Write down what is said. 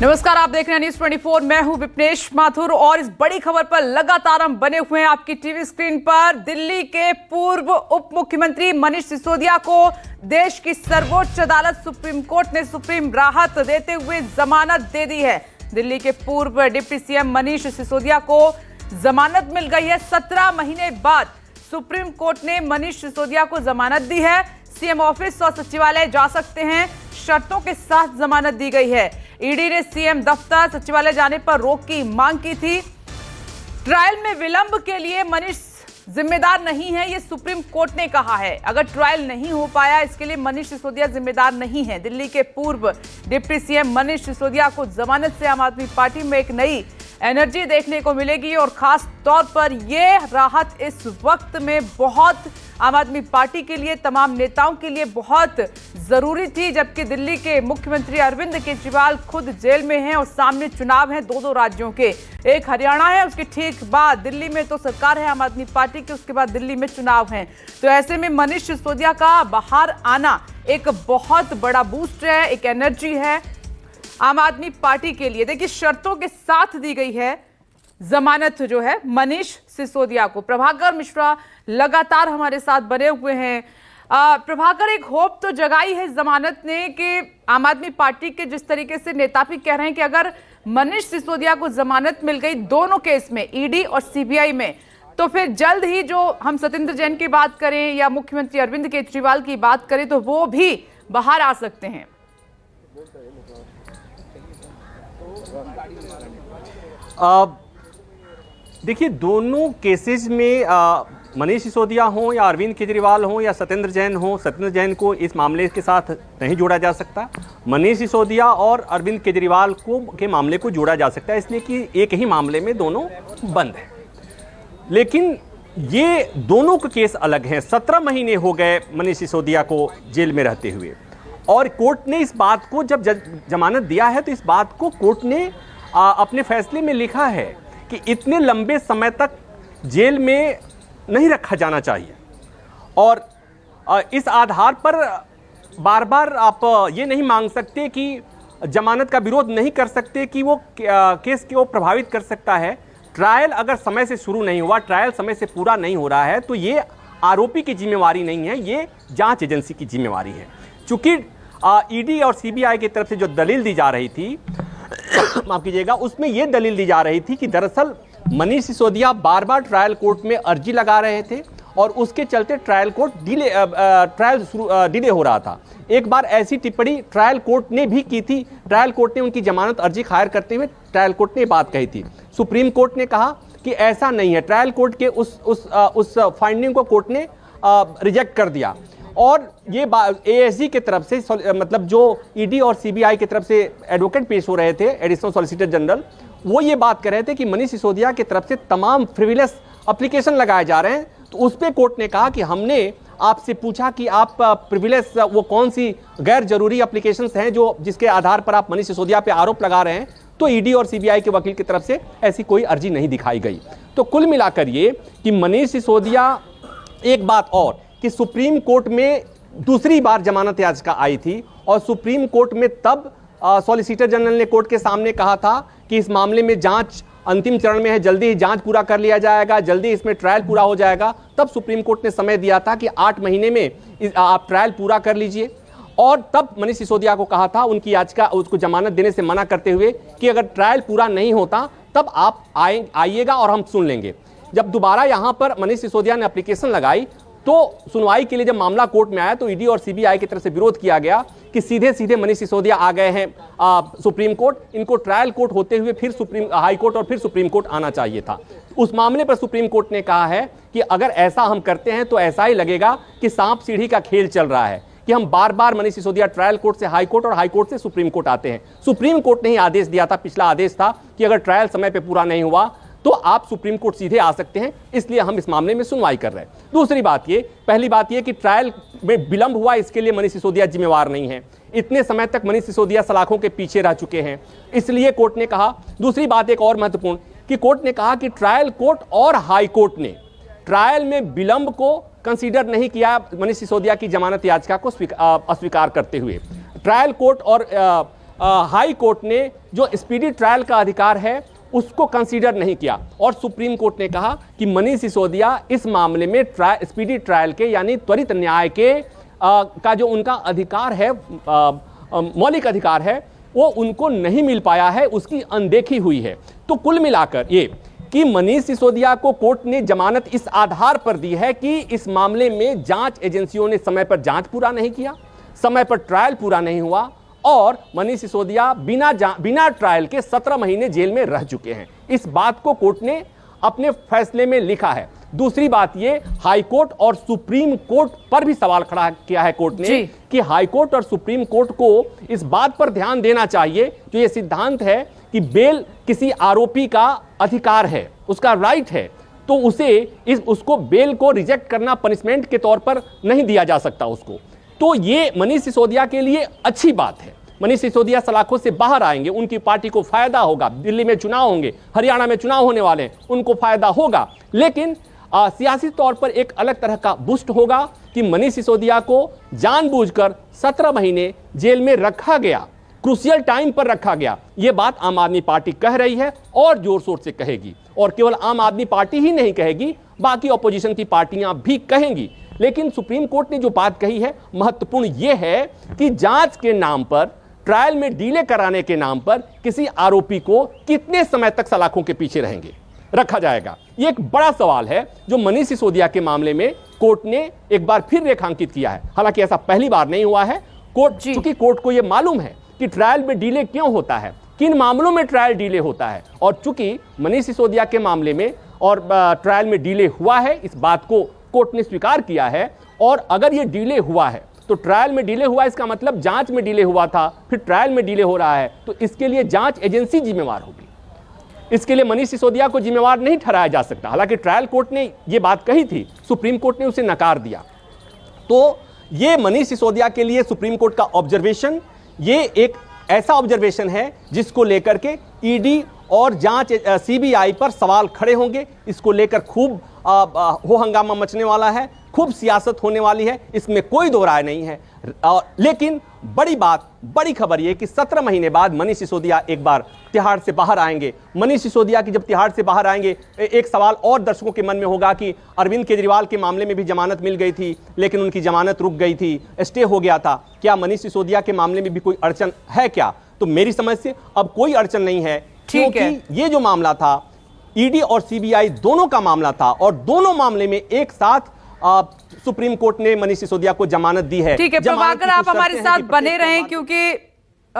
नमस्कार, आप देख रहे हैं न्यूज़ 24। मैं हूं विपनेश माथुर और इस बड़ी खबर पर लगातार हम बने हुए हैं आपकी टीवी स्क्रीन पर। दिल्ली के पूर्व उप मुख्यमंत्री मनीष सिसोदिया को देश की सर्वोच्च अदालत सुप्रीम कोर्ट ने सुप्रीम राहत देते हुए जमानत दे दी है। दिल्ली के पूर्व डिप्टी सीएम मनीष सिसोदिया को जमानत मिल गई है। 17 महीने बाद सुप्रीम कोर्ट ने मनीष सिसोदिया को जमानत दी है। सीएम ऑफिस और सचिवालय जा सकते हैं, शर्तों के साथ जमानत दी गई है। ईडी ने सीएम दफ्तर सचिवालय जाने पर रोक की मांग की थी। ट्रायल में विलंब के लिए मनीष जिम्मेदार नहीं है, यह सुप्रीम कोर्ट ने कहा है। अगर ट्रायल नहीं हो पाया इसके लिए मनीष सिसोदिया जिम्मेदार नहीं है। दिल्ली के पूर्व डिप्टी सीएम मनीष सिसोदिया को जमानत से आम आदमी पार्टी में एक नई एनर्जी देखने को मिलेगी और खास तौर पर यह राहत इस वक्त में बहुत आम आदमी पार्टी के लिए, तमाम नेताओं के लिए बहुत जरूरी थी, जबकि दिल्ली के मुख्यमंत्री अरविंद केजरीवाल खुद जेल में हैं और सामने चुनाव हैं दो राज्यों के। एक हरियाणा है, उसके ठीक बाद दिल्ली में तो सरकार है आम आदमी पार्टी की, उसके बाद दिल्ली में चुनाव हैं। तो ऐसे में मनीष सिसोदिया का बाहर आना एक बहुत बड़ा बूस्ट है, एक एनर्जी है आम आदमी पार्टी के लिए। देखिए, शर्तों के साथ दी गई है जमानत जो है मनीष सिसोदिया को। प्रभाकर मिश्रा लगातार हमारे साथ बने हुए हैं। प्रभाकर, एक होप तो जगाई है जमानत ने कि आम आदमी पार्टी के जिस तरीके से नेता भी कह रहे हैं कि अगर मनीष सिसोदिया को जमानत मिल गई दोनों केस में, ईडी और सीबीआई में, तो फिर जल्द ही जो हम सत्येंद्र जैन की बात करें या मुख्यमंत्री अरविंद केजरीवाल की बात करें तो वो भी बाहर आ सकते हैं। देखिए, दोनों केसेस में मनीष सिसोदिया हो या अरविंद केजरीवाल हो या सत्येंद्र जैन हो, सत्येंद्र जैन को इस मामले के साथ नहीं जोड़ा जा सकता। मनीष सिसोदिया और अरविंद केजरीवाल के मामले को जोड़ा जा सकता है, इसलिए कि एक ही मामले में दोनों बंद हैं। लेकिन ये दोनों के केस अलग हैं। 17 महीने हो गए मनीष सिसोदिया को जेल में रहते हुए और कोर्ट ने इस बात को, जब जमानत दिया है तो इस बात को कोर्ट ने अपने फैसले में लिखा है कि इतने लंबे समय तक जेल में नहीं रखा जाना चाहिए और इस आधार पर बार बार आप ये नहीं मांग सकते कि जमानत का विरोध नहीं कर सकते कि वो केस को प्रभावित कर सकता है। ट्रायल अगर समय से शुरू नहीं हुआ, ट्रायल समय से पूरा नहीं हो रहा है तो ये आरोपी की जिम्मेवारी नहीं है, ये जांच एजेंसी की जिम्मेवारी है। चूंकि ईडी और सीबीआई की तरफ से जो दलील दी जा रही थी, माफ कीजिएगा, उसमें यह दलील दी जा रही थी कि दरअसल मनीष सिसोदिया बार बार ट्रायल कोर्ट में अर्जी लगा रहे थे और उसके चलते ट्रायल डिले हो रहा था। एक बार ऐसी टिप्पणी ट्रायल कोर्ट ने भी की थी। ट्रायल कोर्ट ने उनकी जमानत अर्जी खारिज करते हुए ट्रायल कोर्ट ने बात कही थी। सुप्रीम कोर्ट ने कहा कि ऐसा नहीं है। ट्रायल कोर्ट के उस फाइंडिंग को कोर्ट ने रिजेक्ट कर दिया और ये एएसजी की तरफ से, मतलब जो ईडी और सीबीआई की तरफ से एडवोकेट पेश हो रहे थे, एडिशनल सॉलिसिटर जनरल, वो ये बात कर रहे थे कि मनीष सिसोदिया की तरफ से तमाम फ्रिविलस एप्लीकेशन लगाए जा रहे हैं। तो उस पे कोर्ट ने कहा कि हमने आपसे पूछा कि आप फ्रिविलस वो कौन सी गैर जरूरी एप्लीकेशंस हैं जो जिसके आधार पर आप मनीष सिसोदिया पे आरोप लगा रहे हैं, तो ईडी और सीबीआई के वकील की तरफ से ऐसी कोई अर्जी नहीं दिखाई गई। तो कुल मिलाकर ये कि मनीष सिसोदिया, एक बात और कि सुप्रीम कोर्ट में दूसरी बार जमानत याचिका आई थी और सुप्रीम कोर्ट में तब सॉलिसिटर जनरल ने कोर्ट के सामने कहा था कि इस मामले में जांच अंतिम चरण में है, जल्दी ही जांच पूरा कर लिया जाएगा, जल्दी इसमें ट्रायल पूरा हो जाएगा। तब सुप्रीम कोर्ट ने समय दिया था कि 8 महीने में आप ट्रायल पूरा कर लीजिए और तब मनीष सिसोदिया को कहा था उनकी याचिका, उसको जमानत देने से मना करते हुए कि अगर ट्रायल पूरा नहीं होता तब आप आइएगा और हम सुन लेंगे। जब दोबारा यहां पर मनीष सिसोदिया ने एप्लीकेशन लगाई तो सुनवाई के लिए जब मामला कोर्ट में आया तो ईडी और सीबीआई की तरफ से विरोध किया गया कि सीधे सीधे मनीष सिसोदिया आ गए हैं सुप्रीम कोर्ट, इनको ट्रायल कोर्ट होते हुए फिर हाई कोर्ट और फिर सुप्रीम कोर्ट आना चाहिए था। उस मामले पर सुप्रीम कोर्ट ने कहा है कि अगर ऐसा हम करते हैं तो ऐसा ही लगेगा कि सांप सीढ़ी का खेल चल रहा है, कि हम बार बार मनीष सिसोदिया ट्रायल कोर्ट से हाई कोर्ट और हाई कोर्ट से सुप्रीम कोर्ट आते हैं। सुप्रीम कोर्ट ने ही आदेश दिया था, पिछला आदेश था कि अगर ट्रायल समय पर पूरा नहीं हुआ तो आप सुप्रीम कोर्ट सीधे आ सकते हैं, इसलिए हम इस मामले में सुनवाई कर रहे हैं। दूसरी बात ये, पहली बात ये कि ट्रायल में विलंब हुआ, इसके लिए मनीष सिसोदिया जिम्मेवार नहीं है। इतने समय तक मनीष सिसोदिया सलाखों के पीछे रह चुके हैं, इसलिए कोर्ट ने कहा। दूसरी बात एक और महत्वपूर्ण कि कोर्ट ने कहा कि ट्रायल कोर्ट और हाई कोर्ट ने ट्रायल में विलंब को कंसीडर नहीं किया मनीष सिसोदिया की जमानत याचिका को अस्वीकार करते हुए। ट्रायल कोर्ट और हाई कोर्ट ने जो स्पीडी ट्रायल का अधिकार है उसको कंसीडर नहीं किया और सुप्रीम कोर्ट ने कहा कि मनीष सिसोदिया इस मामले में स्पीडी ट्रायल के यानी त्वरित न्याय के का जो उनका अधिकार है, मौलिक अधिकार है, वो उनको नहीं मिल पाया है, उसकी अनदेखी हुई है। तो कुल मिलाकर ये कि मनीष सिसोदिया को कोर्ट ने जमानत इस आधार पर दी है कि इस मामले में जांच एजेंसियों ने समय पर जांच पूरा नहीं किया, समय पर ट्रायल पूरा नहीं हुआ और मनीष सिसोदिया बिना ट्रायल के 17 महीने जेल में रह चुके हैं। इस बात को कोर्ट ने अपने फैसले में लिखा है। दूसरी बात ये, हाई कोर्ट और सुप्रीम कोर्ट पर भी सवाल खड़ा किया है कोर्ट ने कि हाई कोर्ट और सुप्रीम कोर्ट को इस बात पर ध्यान देना चाहिए, जो ये सिद्धांत है कि बेल किसी आरोपी का अधिकार है, उसका राइट है, तो उसको बेल को रिजेक्ट करना पनिशमेंट के तौर पर नहीं दिया जा सकता उसको। तो ये मनीष सिसोदिया के लिए अच्छी बात है। मनीष सिसोदिया सलाखों से बाहर आएंगे, उनकी पार्टी को फायदा होगा, दिल्ली में चुनाव होंगे, हरियाणा में चुनाव होने वाले हैं, उनको फायदा होगा। लेकिन सियासी तौर पर एक अलग तरह का बूस्ट होगा कि मनीष सिसोदिया को जानबूझकर 17 महीने जेल में रखा गया, क्रूशियल टाइम पर रखा गया। यह बात आम आदमी पार्टी कह रही है और जोर शोर से कहेगी, और केवल आम आदमी पार्टी ही नहीं कहेगी, बाकी ऑपोजिशन की पार्टियां भी कहेंगी। लेकिन सुप्रीम कोर्ट ने जो बात कही है महत्वपूर्ण यह है कि जांच के नाम पर, ट्रायल में डिले कराने के नाम पर किसी आरोपी को कितने समय तक सलाखों के पीछे रखा जाएगा। यह एक बड़ा सवाल है जो मनीष सिसोदिया के मामले में कोर्ट ने एक बार फिर रेखांकित किया है। हालांकि ऐसा पहली बार नहीं हुआ है। चूंकि कोर्ट को यह मालूम है कि ट्रायल में डिले क्यों होता है, किन मामलों में ट्रायल डिले होता है, और चूंकि मनीष सिसोदिया के मामले में और ट्रायल में डिले हुआ है, इस बात को कोर्ट ने स्वीकार किया है। और अगर यह डिले हुआ है तो ट्रायल में डिले हुआ, इसका मतलब जांच में डिले हुआ था, फिर ट्रायल में डिले हो रहा है, तो इसके लिए जांच एजेंसी जिम्मेवार होगी। इसके लिए मनीष सिसोदिया को जिम्मेवार नहीं ठहराया जा सकता। हालांकि ट्रायल कोर्ट ने यह बात कही थी, सुप्रीम कोर्ट ने उसे नकार दिया। तो यह मनीष सिसोदिया के लिए सुप्रीम कोर्ट का ऑब्जर्वेशन, ये एक ऐसा ऑब्जर्वेशन है जिसको लेकर के ईडी और जांच सीबीआई पर सवाल खड़े होंगे। इसको लेकर खूब हो हंगामा मचने वाला है, खूब सियासत होने वाली है, इसमें कोई दो राय नहीं है। लेकिन बड़ी खबर यह कि 17 महीने बाद मनीष सिसोदिया एक बार तिहाड़ से बाहर आएंगे। मनीष सिसोदिया की जब तिहाड़ से बाहर आएंगे, एक सवाल और दर्शकों के मन में होगा कि अरविंद केजरीवाल के मामले में भी जमानत मिल गई थी, लेकिन उनकी जमानत रुक गई थी, स्टे हो गया था। क्या मनीष सिसोदिया के मामले में भी कोई अड़चन है क्या? तो मेरी समझ से अब कोई अड़चन नहीं है, क्योंकि ये जो मामला था ईडी और सीबीआई दोनों का मामला था और दोनों मामले में एक साथ सुप्रीम कोर्ट ने मनीष सिसोदिया को जमानत दी है। ठीक है प्रभाकर, आप हमारे साथ बने रहें, क्योंकि